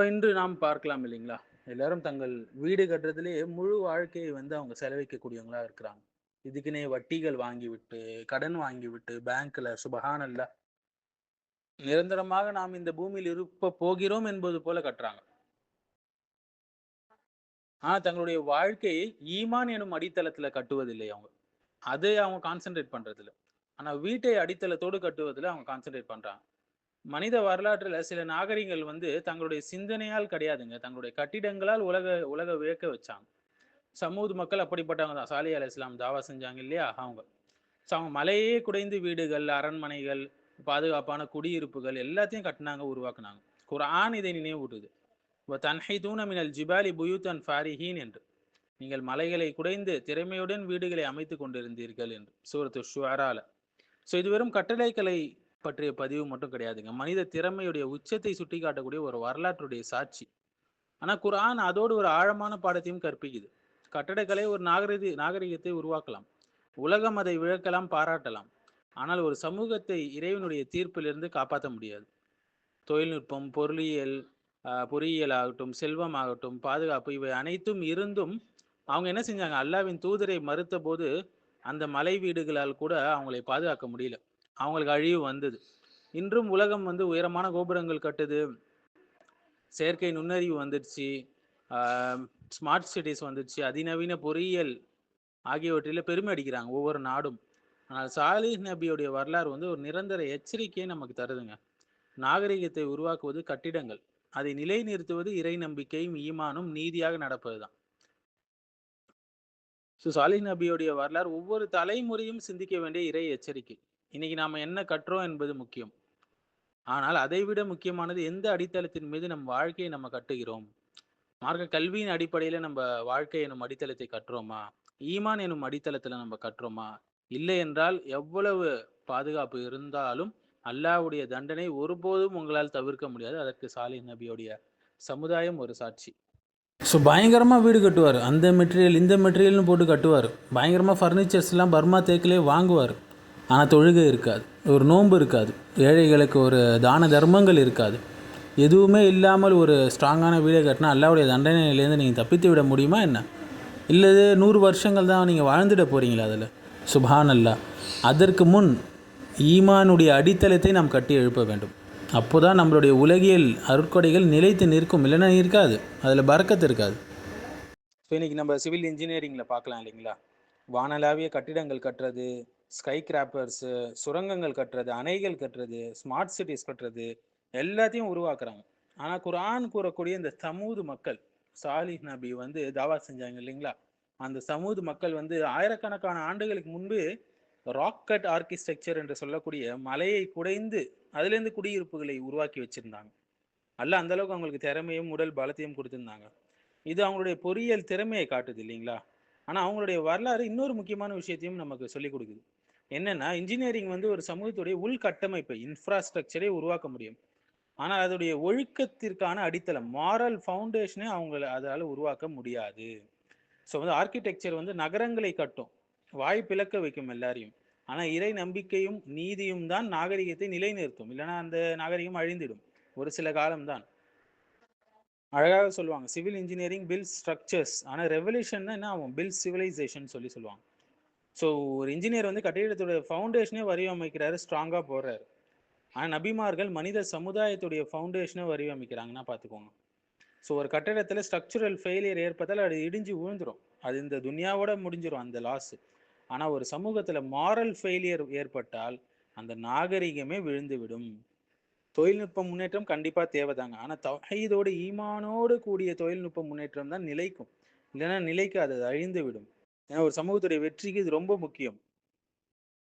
இன்று நாம் பார்க்கலாம் இல்லைங்களா? எல்லாரும் தங்கள் வீடு கட்டுறதிலேயே முழு வாழ்க்கையை அவங்க செலவழிக்கக்கூடியவங்களா இருக்கிறாங்க. இதுக்குன்னே வட்டிகள் வாங்கிவிட்டு, கடன் வாங்கிவிட்டு, பேங்க்ல சுபஹானல்லாஹ் நிரந்தரமாக நாம் இந்த பூமியில் இருப்ப போகிறோம் என்பது போல கட்டுறாங்க. ஆனா தங்களுடைய வாழ்க்கையை ஈமான் எனும் அடித்தளத்தில கட்டுவதில்லை அவங்க. அதை அவங்க கான்சன்ட்ரேட் பண்றதில்ல. ஆனா வீட்டை அடித்தளத்தோடு கட்டுவதில அவங்க கான்சன்ட்ரேட் பண்றாங்க. மனித வரலாற்றுல சில நாகரிகங்கள் தங்களுடைய சிந்தனையால் கிடையாதுங்க. தங்களுடைய கட்டிடங்களால் உலக உலக வியக்க வச்சாங்க. சமூது மக்கள் அப்படிப்பட்டவங்க தான். சாலிஹ் அலைஹிஸ்ஸலாம் தாவா செஞ்சாங்க இல்லையா? அவங்க. அவங்க மலையே குடைந்து வீடுகள், அரண்மனைகள், பாதுகாப்பான குடியிருப்புகள் எல்லாத்தையும் கட்டுனாங்க, உருவாக்குனாங்க. குர்ஆன் இதை நினைவூட்டுது. தன்ஹிதூன மினல் ஜிபாலி புயூத்தன் ஃபாரிஹீன் என்று. நீங்கள் மலைகளை குடைந்து திறமையுடன் வீடுகளை அமைத்துக் கொண்டிருந்தீர்கள் என்று. சூரத்து ஷுஅரால. இது வெறும் கட்டளைக்கலை பற்றிய பதிவு மட்டும் கிடையாதுங்க. மனித திறமையுடைய உச்சத்தை சுட்டிக்காட்டக்கூடிய ஒரு வரலாற்றுடைய சாட்சி. ஆனா குர்ஆன் அதோடு ஒரு ஆழமான பாடத்தையும் கற்பிக்குது. கட்டடக்கலை ஒரு நாகரிகத்தை உருவாக்கலாம். உலகம் அதை விளக்கலாம், பாராட்டலாம். ஆனால் ஒரு சமூகத்தை இறைவனுடைய தீர்ப்பிலிருந்து காப்பாற்ற முடியாது. தொழில்நுட்பம், பொறியியல் ஆகட்டும், செல்வம் ஆகட்டும், பாதுகாப்பு இவை அனைத்தும் இருந்தும் அவங்க என்ன செஞ்சாங்க? அல்லாஹ்வின் தூதரை மறுத்த போது அந்த மலை வீடுகளால் கூட அவங்களை பாதுகாக்க முடியல. அவங்களுக்கு அழிவு வந்தது. இன்றும் உலகம் உயரமான கோபுரங்கள் கட்டுது, செயற்கை நுண்ணறிவு வந்துடுச்சு, ஸ்மார்ட் சிட்டிஸ் வந்துடுச்சு, அதிநவீன பொறியியல் ஆகியவற்றில பெருமை அடிக்கிறாங்க ஒவ்வொரு நாடும். ஆனால் சாலிஹ் நபியுடைய வரலாறு ஒரு நிரந்தர எச்சரிக்கையை நமக்கு தருதுங்க. நாகரிகத்தை உருவாக்குவது கட்டிடங்கள், அதை நிலைநிறுத்துவது இறை நம்பிக்கையும் ஈமானும் நீதியாக நடப்பதுதான். சாலிஹ் நபியுடைய வரலாறு ஒவ்வொரு தலைமுறையும் சிந்திக்க வேண்டிய இறை எச்சரிக்கை. இன்னைக்கு நாம என்ன கற்றோம் என்பது முக்கியம். ஆனால் அதைவிட முக்கியமானது எந்த அடித்தளத்தின் மீது நம் வாழ்க்கையை நம்ம கட்டுகிறோம். மார்க்க கல்வியின் அடிப்படையில நம்ம வாழ்க்கை எனும் அடித்தளத்தை கட்டுறோமா? ஈமான் எனும் அடித்தளத்துல நம்ம கட்டுறோமா? இல்லை என்றால் எவ்வளவு பாதுகாப்பு இருந்தாலும் அல்லாஹ்வுடைய தண்டனை ஒருபோதும் உங்களால் தவிர்க்க முடியாது. அதற்கு சாலிஹ் நபியுடைய சமுதாயம் ஒரு சாட்சி. பயங்கரமாக வீடு கட்டுவார். அந்த மெட்டீரியல் இந்த மெட்டீரியல்னு போட்டு கட்டுவார். பயங்கரமாக ஃபர்னிச்சர்ஸ்லாம் பர்மா தேக்கிலே வாங்குவார். ஆனால் தொழுகை இருக்காது, ஒரு நோன்பு இருக்காது, ஏழைகளுக்கு ஒரு தான தர்மங்கள் இருக்காது. எதுவுமே இல்லாமல் ஒரு ஸ்ட்ராங்கான வீடை கட்டினா அல்லாஹ்வுடைய தண்டனையிலேருந்து நீங்கள் தப்பித்து விட முடியுமா என்ன? இல்லை 100 வருஷங்கள் தான் நீங்கள் வாழ்ந்துட போகிறீங்களா அதில்? சுப்ஹான் அல்லாஹ். அதற்கு முன் ஈமானுடைய அடித்தளத்தை நாம் கட்டி எழுப்ப வேண்டும். அப்போ தான் நம்மளுடைய உலகியல் அருட்கொடைகள் நிலைத்து நிற்கும். இல்லைன்னா இருக்காது, அதில் பறக்கத்து இருக்காது. இன்னைக்கு நம்ம சிவில் இன்ஜினியரிங்கில் பார்க்கலாம் இல்லைங்களா? வானளாவிய கட்டிடங்கள் கட்டுறது, ஸ்கை கிராப்பர்ஸு, சுரங்கங்கள் கட்டுறது, அணைகள் கட்டுறது, ஸ்மார்ட் சிட்டிஸ் கட்டுறது எல்லாத்தையும் உருவாக்குறாங்க. ஆனால் குர்ஆன் கூறக்கூடிய இந்த சமூது மக்கள், சாலிஹ் நபி தாவா செஞ்சாங்க இல்லைங்களா? அந்த சமூது மக்கள் ஆயிரக்கணக்கான ஆண்டுகளுக்கு முன்பு ராக்கட் ஆர்கிடெக்சர் என்று சொல்லக்கூடிய மலையை குடைந்து அதுலேருந்து குடியிருப்புகளை உருவாக்கி வச்சிருந்தாங்க. அல்ல அந்த அளவுக்கு அவங்களுக்கு திறமையும் உடல் பலத்தையும் கொடுத்திருந்தாங்க. இது அவங்களுடைய பொறியியல் திறமையை காட்டுது இல்லைங்களா? ஆனால் அவங்களுடைய வரலாறு இன்னொரு முக்கியமான விஷயத்தையும் நமக்கு சொல்லிக் கொடுக்குது. என்னன்னா, இன்ஜினியரிங் ஒரு சமூகத்துடைய உள்கட்டமைப்பை, இன்ஃப்ராஸ்ட்ரக்சரை உருவாக்க முடியும். ஆனால் அதோடைய ஒழுக்கத்திற்கான அடித்தளம், மாரல் ஃபவுண்டேஷனை அதால் உருவாக்க முடியாது. ஆர்கிடெக்சர் நகரங்களை கட்டும், வாய் பிளக்க வைக்கும் எல்லாரையும். ஆனால் இறை நம்பிக்கையும் நீதியும் தான் நாகரிகத்தை நிலைநிறுத்தும். இல்லைன்னா அந்த நாகரிகம் அழிந்திடும் ஒரு சில காலம்தான். அழகாக சொல்லுவாங்க, சிவில் இன்ஜினியரிங் பில்ட் ஸ்ட்ரக்சர்ஸ், ஆனால் ரெவல்யூஷன் என்ன ஆகும்? பில்ட் சிவிலைசேஷன் சொல்லுவாங்க. ஒரு இன்ஜினியர் கட்டிடத்துடைய ஃபவுண்டேஷனே வடிவமைக்கிறாரு, ஸ்ட்ராங்காக போடுறாரு. ஆனால் நபிமார்கள் மனித சமுதாயத்துடைய ஃபவுண்டேஷனை வடிவமைக்கிறாங்கன்னா பார்த்துக்கோங்க. ஒரு கட்டிடத்தில் ஸ்ட்ரக்சரல் ஃபெயிலியர் ஏற்பட்டால் அது இடிஞ்சு விழுந்துடும், அது இந்த துனியாவோட முடிஞ்சிடும் அந்த லாஸ். ஆனால் ஒரு சமூகத்தில் மாரல் ஃபெயிலியர் ஏற்பட்டால் அந்த நாகரிகமே விழுந்து விடும். தொழில்நுட்ப முன்னேற்றம் கண்டிப்பாக தேவைதாங்க. ஆனால் தௌஹீதோடு ஈமானோடு கூடிய தொழில்நுட்ப முன்னேற்றம் தான் நிலைக்கும். இல்லைன்னா நிலைக்காது, அது அழிந்து விடும். ஏன்னா ஒரு சமூகத்துடைய வெற்றிக்கு இது ரொம்ப முக்கியம்.